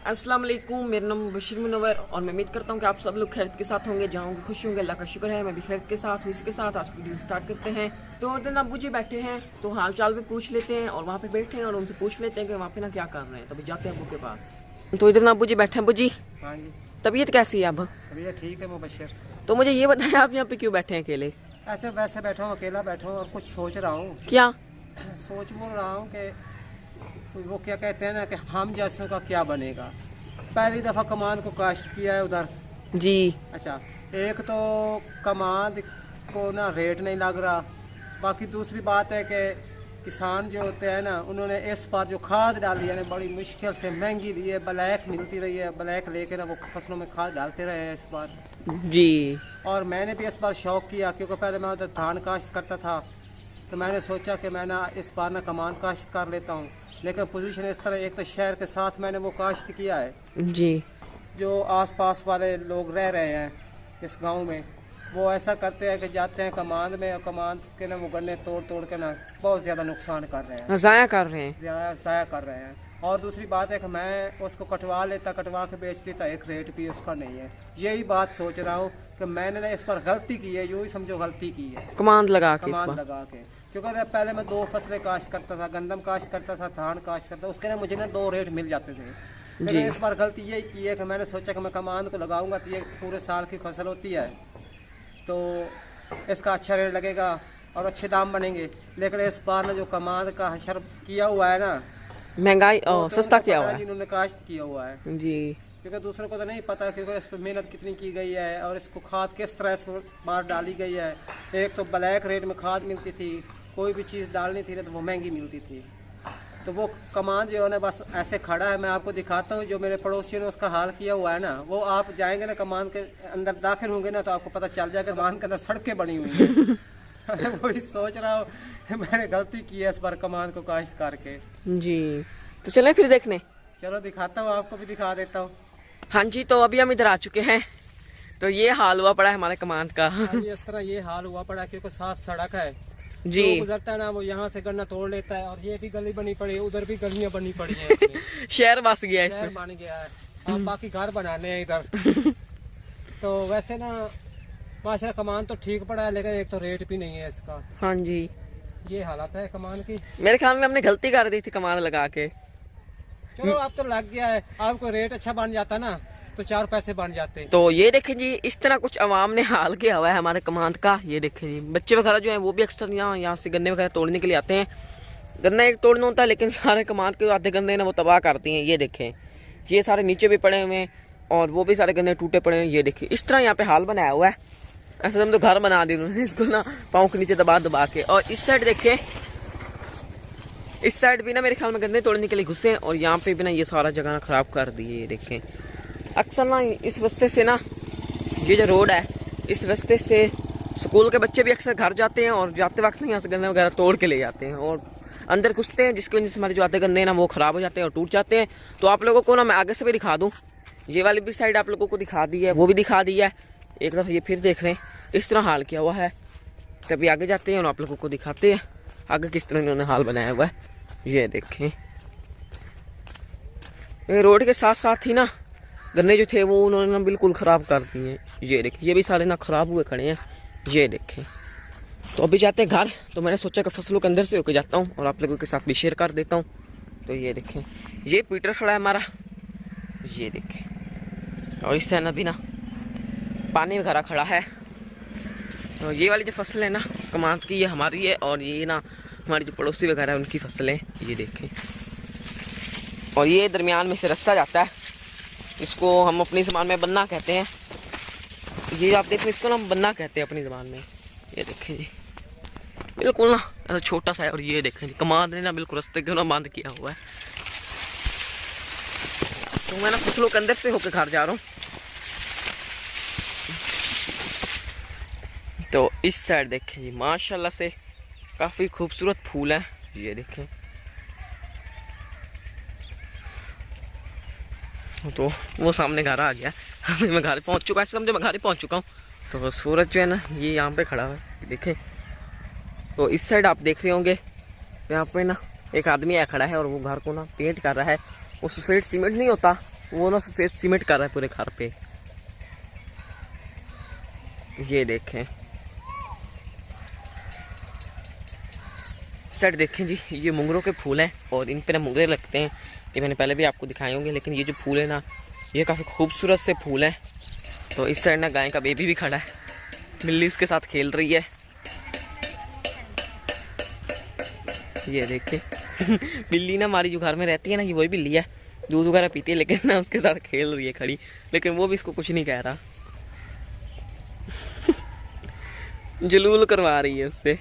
अस्सलाम वालेकुम, मेरा नाम बशीर मुनव्वर और मैं उम्मीद करता हूँ कि आप सब लोग खैरियत के साथ होंगे, जहाँ होंगे खुश होंगे। अल्लाह का शुक्र है मैं भी खैरियत के साथ हूँ। इसके साथ आज वीडियो स्टार्ट करते हैं। तो दिन अब्बू जी बैठे हैं तो हाल चाल भी पूछ लेते हैं और वहाँ पे बैठे हैं और उनसे पूछ लेते हैं कि वहाँ पे ना क्या कर रहे हैं। तभी जाते हैं अब्बू के पास। तो इधर ना अब्बू जी बैठे हैं। अब्बू जी हाँ जी, तबीयत कैसी है अब? तबीयत ठीक है मुबशर। तो मुझे ये बताएं आप यहाँ पे क्यों बैठे हैं अकेले? ऐसे वैसे बैठा हूँ, अकेला बैठा हूँ और कुछ सोच रहा हूँ। क्या सोच बोल रहा हूँ कि वो क्या कहते हैं ना कि हम जैसों का क्या बनेगा। पहली दफ़ा कमान को काश्त किया है उधर जी। अच्छा, एक तो कमान को ना रेट नहीं लग रहा। बाकी दूसरी बात है कि किसान जो होते हैं ना, उन्होंने इस बार जो खाद डाली है ना बड़ी मुश्किल से महंगी ली है। ब्लैक मिलती रही है, ब्लैक लेके ना वो फसलों में खाद डालते रहे हैं इस बार जी। और मैंने भी इस बार शौक़ किया, क्योंकि पहले मैं उधर धान काश्त करता था। तो मैंने सोचा कि मैं ना इस बार ना कमान काश्त कर लेता हूँ। लेकिन पोजीशन इस तरह, एक तो शहर के साथ मैंने वो काश्त किया है, जी। जो आसपास वाले लोग रह रहे हैं इस गांव में, वो ऐसा करते हैं कि जाते हैं कमान में और कमान के ना वो गन्ने तोड़ तोड़ के ना बहुत ज़्यादा नुकसान कर रहे हैं, ज़ाया कर रहे हैं। ज़्यादा ज़ाया कर रहे हैं। और दूसरी बात है कि मैं उसको कटवा लेता, कटवा के बेच देता, एक रेट भी उसका नहीं है। यही बात सोच रहा हूँ कि मैंने ना इस पर गलती की है, यूँ ही समझो गलती की है कमांड लगा के कमान लगा के। क्योंकि पहले मैं 2 फसलें काश्त करता था, गंदम काश्त करता था, धान काश्त करता था, उसके ना मुझे ना 2 रेट मिल जाते थे। लेकिन इस बार गलती यही की है कि मैंने सोचा कि मैं कमान को लगाऊंगा तो ये पूरे साल की फसल होती है, तो इसका अच्छा रेट लगेगा और अच्छे दाम बनेंगे। लेकिन इस बार ना जो कमान का हशर किया हुआ है ना, महंगाई तो सस्ता किया हुआ है जिन्होंने काश्त किया हुआ है जी। क्योंकि दूसरों को तो नहीं पता, क्योंकि इस पर मेहनत कितनी की गई है और इसको खाद किस तरह इस बार डाली गई है। एक तो ब्लैक रेट में खाद मिलती थी, कोई भी चीज़ डालनी थी ना तो वो महंगी मिलती थी। तो वो कमान जो है ना बस ऐसे खड़ा है। मैं आपको दिखाता हूँ, जो मेरे पड़ोसियों ने उसका हाल किया हुआ है ना, वो आप जाएंगे ना कमान के अंदर दाखिल होंगे ना तो आपको पता चल जाएगा कमान के अंदर सड़कें बनी हुई हैं। वही सोच रहा हूँ मैंने गलती की है इस बार कमान को काश्त करके जी। तो चलें फिर देखने। चलो दिखाता हूँ, आपको भी दिखा देता हूँ। हाँ जी, तो अभी हम इधर आ चुके हैं। तो ये हाल हुआ पड़ा है हमारे कमान का। इस तरह ये हाल हुआ पड़ा क्योंकि साथ सड़क है जी। जो गुजरता है ना वो यहाँ से गन्ना तोड़ लेता है और ये भी गली बनी पड़ी है, उधर भी गलियां बनी पड़ी है। शहर बस गया है, शहर बन गया है। अब बाकी घर बनाने हैं इधर। तो वैसे ना माशाल्लाह कमान तो ठीक पड़ा है, लेकिन एक तो रेट भी नहीं है इसका। हाँ जी, ये हालत है कमान की। मेरे ख्याल में हमने गलती कर दी थी कमान लगा के। चलो अब तो लग गया है, आपको रेट अच्छा बन जाता ना तो 4 पैसे बन जाते। तो ये देखें जी, इस तरह कुछ अवाम ने हाल किया हुआ है हमारे कमान का। ये देखें जी, बच्चे वगैरह जो हैं वो भी अक्सर यहाँ से गन्ने वगैरह तोड़ने के लिए आते हैं। गन्ना एक तोड़ना होता है, लेकिन सारे कमान के आधे गन्ने ना वो तबाह करती हैं। ये देखें, ये सारे नीचे भी पड़े हुए हैं और वो भी सारे गन्ने टूटे पड़े हैं। ये देखिए इस तरह यहाँ पे हाल बनाया हुआ है। ऐसा हम तो घर बना दी उन्होंने इसको ना, पाँव के नीचे दबा दबा के। और इस साइड देखिए, इस साइड भी ना मेरे ख्याल में गन्ने तोड़ने के लिए घुसे हैं और यहाँ पे भी ना ये सारा जगह ना खराब कर दिए। ये देखें, अक्सर ना इस रास्ते से ना, ये जो रोड है इस रास्ते से स्कूल के बच्चे भी अक्सर घर जाते हैं और जाते वक्त ना यहाँ से गन्ने वगैरह तोड़ के ले जाते हैं और अंदर घुसते हैं, जिसकी वजह से हमारे जो आते गन्ने ना वो ख़राब हो जाते हैं और टूट जाते हैं। तो आप लोगों को ना मैं आगे से भी दिखा दूँ, ये वाली भी साइड आप लोगों को दिखा दी है, वो भी दिखा दी है। एक दफ़ा ये फिर देख रहे हैं, इस तरह हाल किया हुआ है। तभी आगे जाते हैं और आप लोगों को दिखाते हैं आगे किस तरह इन्होंने हाल बनाया हुआ है। ये देखें, ये रोड के साथ साथ ही ना गन्ने जो थे वो उन्होंने ना बिल्कुल ख़राब कर दिए हैं। ये देखिए, ये भी सारे ना ख़राब हुए खड़े हैं। ये देखें, तो अभी जाते हैं घर। तो मैंने सोचा कि फसलों के अंदर से होके जाता हूँ और आप लोगों के साथ भी शेयर कर देता हूँ। तो ये देखें, ये पीटर खड़ा है हमारा। ये देखें, और इससे ना भी ना पानी वगैरह खड़ा है। तो ये वाली जो फसल है ना कमान की, ये हमारी है और ये ना हमारी जो पड़ोसी वगैरह है उनकी फसलें। ये देखें, और ये दरमियान में से रास्ता जाता है, इसको हम अपनी ज़बान में बन्ना कहते हैं। ये आप देखें, इसको ना हम बन्ना कहते हैं अपनी ज़बान में। ये देखें जी, बिल्कुल ना ऐसा छोटा सा है। और ये देखें जी, कमान ने ना बिल्कुल रास्ते को ना बंद किया हुआ है। तो मैं ना फसलों के अंदर से होकर घर जा रहा हूँ। तो इस साइड देखें जी, माशाल्लाह से काफ़ी खूबसूरत फूल हैं। ये देखें, तो वो सामने घर आ गया। अभी मैं घर पहुंच चुका है, समझो मैं घर पहुंच चुका हूँ। तो सूरज जो है ना ये यहाँ पे खड़ा है, देखें। तो इस साइड आप देख रहे होंगे, यहाँ पे ना एक आदमी आया खड़ा है और वो घर को ना पेंट कर रहा है। वो सफेद सीमेंट नहीं होता, वो ना सफेद सीमेंट कर रहा है पूरे घर पे। ये देखें साइड देखें जी, ये मुंगरों के फूल हैं और इन पे ना मुंगरे लगते हैं। ये मैंने पहले भी आपको दिखाए होंगे, लेकिन ये जो फूल है ना ये काफ़ी खूबसूरत से फूल हैं। तो इस साइड ना गाय का बेबी भी खड़ा है, बिल्ली उसके साथ खेल रही है। ये देखिए बिल्ली ना हमारी जो घर में रहती है ना, ये वही बिल्ली है, दूध वगैरह पीती है, लेकिन ना उसके साथ खेल रही है खड़ी, लेकिन वो भी इसको कुछ नहीं कह रहा। जलूल करवा रही है उससे।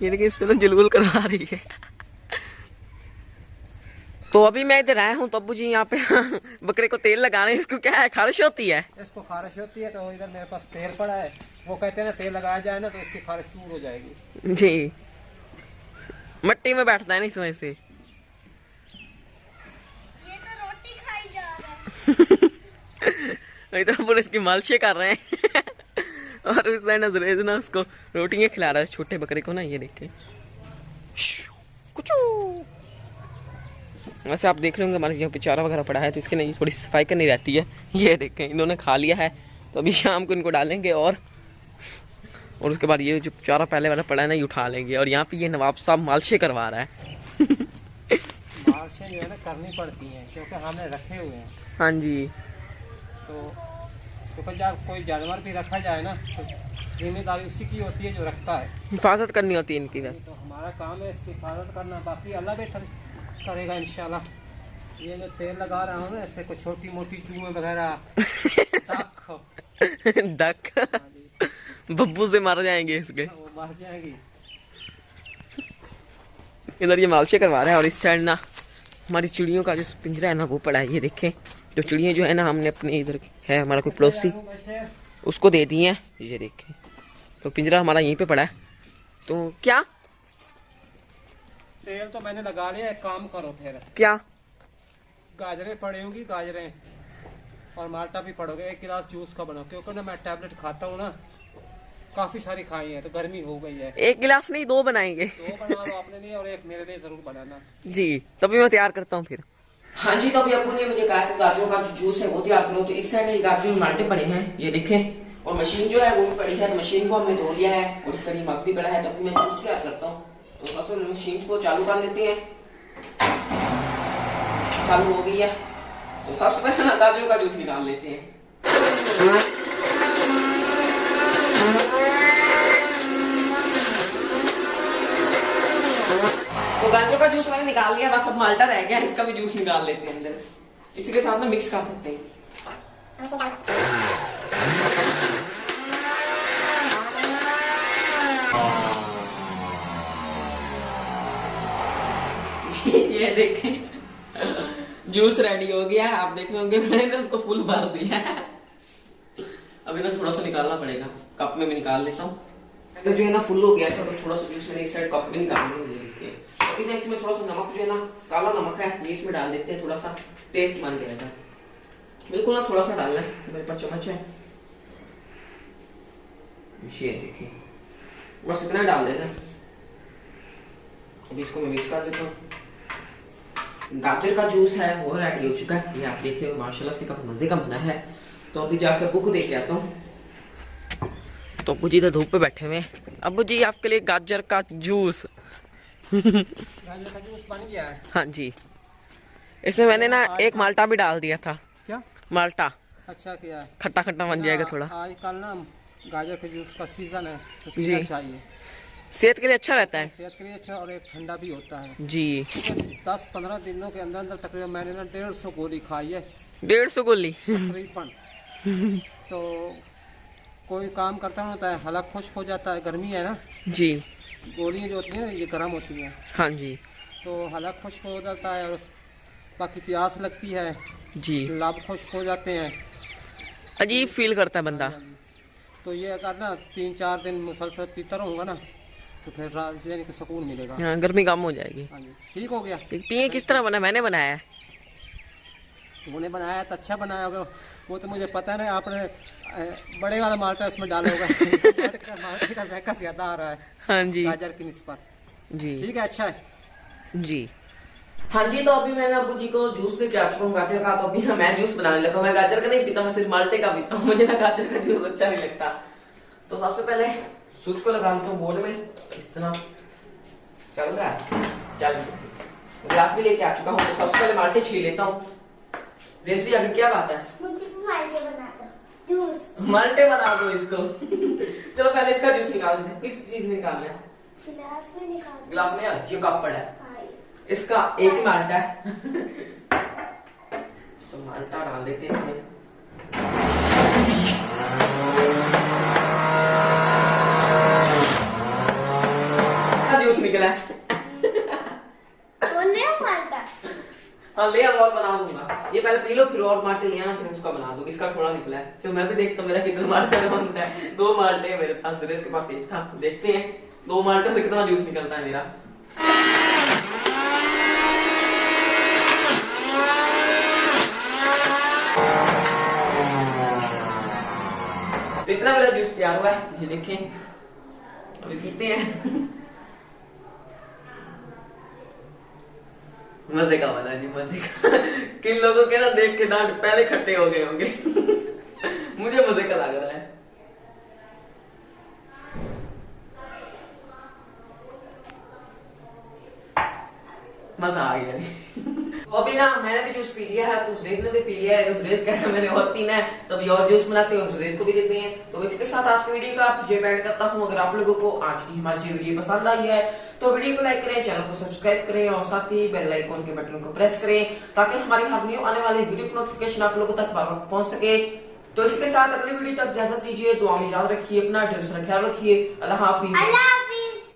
ये देखिए इससे ना जलूल करवा रही है। तो अभी मैं इधर आया हूँ, तो अब्बू जी यहाँ पे बकरे को तेल लगाना है। इसको क्या है, खारिश होती है? इसको खारिश होती है, तो इधर मेरे पास तेल पड़ा है। वो कहते हैं ना तेल लगाया जाए ना तो इसकी खारिश दूर हो जाएगी। जी, मट्टी में बैठता है ना इस वजह से। ये तो रोटी खाई जा रहा है। इधर पूरे इसकी मालिशें कर रहे हैं और उस साइड नजरेज ना उसको रोटियां खिला रहा है छोटे बकरे को ना। ये देखे कुछ। वैसे आप देख रहे होंगे हमारे यहाँ पे चारा वगैरह पड़ा है, तो इसके लिए थोड़ी सफाई करनी रहती है। ये देखें इन्होंने खा लिया है, तो अभी शाम को इनको डालेंगे और उसके बाद ये जो चारा पहले वाला पड़ा है ना ये उठा लेंगे। और यहाँ पे ये नवाब साहब मालिशें करवा रहा है। मालिशें जो है ना करनी पड़ती हैं, क्योंकि हमने रखे हुए हैं। हाँ जी, तो क्योंकि जब कोई जानवर भी रखा जाए ना तो जिम्मेदारी उसी की होती है जो रखता है। हिफाजत करनी होती है इनकी। वैसे तो हमारा काम है इसकी हिफाजत करना, बाकी अल्लाह बेहतर करेगा इंशाल्लाह। ये जो तेल लगा रहा हूँ ना, इससे कोई छोटी मोटी चूहे वगैरह डक बब्बू से मार जाएंगे इसके, वो मर जाएगी। इधर ये मालिशें करवा रहा है। और इस साइड ना हमारी चिड़ियों का जो पिंजरा है ना वो पड़ा है। ये देखें, जो चिड़ियाँ जो है ना हमने अपने इधर है हमारा कोई पड़ोसी, उसको दे दी हैं। ये देखें, तो पिंजरा हमारा यहीं पे पड़ा है। तो क्या तेल तो मैंने लगा लिया, एक काम करो फिर। क्या? गाजरें पड़ी होंगी, गाजरें और माल्टा भी पड़ोगे। 1 गिलास जूस का बनाओ, क्योंकि ना मैं टैबलेट खाता हूँ ना, काफी सारी खाई है तो गर्मी हो गई है। 1 गिलास नहीं 2 बनाएंगे। 2 बना लो अपने लिए और 1 मेरे लिए जरूर बनाना जी, तभी मैं तैयार करता हूँ फिर। हाँ जी, तो अभी अब्बू ने मुझे कहा कि गाजरों का जो जूस है वो तैयार करो। तो इस साइड ये गाजरों में माल्टे पड़े हैं, ये देखें, और मशीन जो है वो भी पड़ी है। तो मशीन को हमने धो लिया है और इस तरह मग भी पड़ा है। तो अभी मैं जूस तैयार करता हूँ। तो सबसे मशीन को चालू कर लेते हैं। चालू हो गई है, तो सबसे पहले ना गाजरों का जूस निकाल लेते हैं। तो गाजरों का जूस मैंने निकाल लिया, बस अब माल्टा रह गया, इसका भी जूस निकाल लेते हैं अंदर। इसी के साथ में मिक्स कर सकते हैं। ये देखें जूस रेडी हो गया है। आप देख रहे होंगे मैंने उसको फुल भर दिया है। अभी ना थोड़ा सा निकालना पड़ेगा, कप में भी निकाल लेता हूँ। तो जो है ना फुल हो गया है, तो थोड़ा सा जूस मैंने इस साइड कप में निकालना है। अभी ना इसमें थोड़ा सा नमक जो है ना, काला नमक है, ये इसमें डाल देते हैं, थोड़ा सा टेस्ट बन जाएगा। बिल्कुल ना थोड़ा सा डालना है, मेरे पास चम्मच है। ये देखिए, बस इतना डाल देना। अभी इसको मैं मिक्स कर देता हूँ। गाजर का जूस है वो रेडी हो चुका है, ये आप देख रहे हो, माशाल्लाह से काफी मजे का बना है। तो अभी जाकर अब्बू को दे के आता हूँ। तो अब्बू जी तो धूप पे बैठे हुए हैं। अब्बू जी आपके लिए गाजर का जूस। गाजर का जूस बन गया है। हाँ जी, इसमें मैंने ना एक माल्टा भी डाल दिया था। क्या माल्टा? अच्छा किया है, खट्टा खट्टा बन जाएगा थोड़ा। आजकल ना गाजर के जूस का सीजन है, तो जी। पीना चाहिए, सेहत के लिए अच्छा रहता है। सेहत के लिए अच्छा और एक ठंडा भी होता है जी। 10-15 दिनों के अंदर अंदर तकरीबन मैंने ना 150 गोली खाई है 150 गोली। तकरीबन। तो कोई काम करता होता है, हलक खुश्क हो जाता है, गर्मी है ना, जी गोलियां जो होती हैं ये गर्म होती हैं, हाँ जी तो हलक खुश्क हो जाता है और बाकी प्यास लगती है, जी, लाभ खुश्क हो जाते हैं, अजीब फील करता है बंदा। तो ये अगर ना 3-4 दिन मुसलसल पीता रहूँगा ना तो फिर रात यानी कि सुकून मिलेगा। हाँ, गर्मी कम हो जाएगी। हाँ जी, ठीक हो गया। पिए किस तरह बना? मैंने बनाया है। तूने बनाया तो अच्छा बनाया होगा, वो तो मुझे पता नहीं। आपने बड़े वाला माल्टा इसमें डाला होगा। माल्टे का जायका ज्यादा आ रहा है हाँ जी गाजर की निस्बत। जी ठीक है, अच्छा है जी। हाँ जी, तो अभी मैंने अबू जी को जूस लेके आ चुका हूँ गाजर का। तो अभी ना मैं जूस बनाने लगा। मैं गाजर का नहीं पीता, मैं सिर्फ माल्टे का पीता हूँ। मुझे ना गाजर का जूस अच्छा नहीं लगता। तो सबसे पहले स्विच को लगा लेता हूँ बोर्ड में। इतना चल रहा है, चल गिलास भी लेके आ चुका हूँ। तो सबसे पहले माल्टे छील लेता हूँ। रेस भी आगे क्या बात है, मुझे माल्टे बना दो, जूस माल्टे बना दो इसको। चलो पहले इसका जूस निकाल देते हैं। किस चीज में निकालना है? गिलास में निकाल दो। गिलास में, ये कप पड़ा है, हाँ, ये। इसका एक ही माल्टा है। तो माल्टा डाल देते हैं इसमें। जूस निकला है। बोले माल्टा। हाँ ले और बना दूंगा। ये पहले पी लो, फिर और माल्टे लिया ना, फिर उसका बना दूंगा। इसका थोड़ा निकला है। चलो मैं भी देखता हूँ मेरा कितना माल्टा का बनता है। 2 माल्टे है मेरे पास, सुरेश के पास 1 था। देखते हैं 2 माल्टे से कितना जूस निकलता है मेरा। तो इतना मेरा जूस तैयार हुआ है, ये देखें। अभी पीते हैं। मजे का बना जी, मजे का। किन लोगों के ना देख के दांत पहले खट्टे हो गए होंगे। मुझे मजे का लग रहा है। मजा आ गया। तो अभी ना मैंने भी जूस पी लिया है, तो सुरेश ने भी पी लिया है। तो सुरेश कह रहा है मैंने और पीना है, तो अभी और जूस बनाते हैं और सुरेश को भी देते हैं। तो इसके साथ आज की वीडियो का आप एंड करता हूँ। अगर आप लोगों को आज की हमारी वीडियो पसंद आई है तो वीडियो को लाइक करें, चैनल को सब्सक्राइब करें और साथ ही बेल आइकन के बटन को प्रेस करें, ताकि हमारी हर न्यू आने वाली वीडियो की नोटिफिकेशन आप लोगों तक बार बार पहुंच सके। तो इसके साथ अगली वीडियो तक इजाजत दीजिए। दुआ में याद रखिए, अपना ढेर सारा ख्याल रखिए। अल्लाह हाफिज।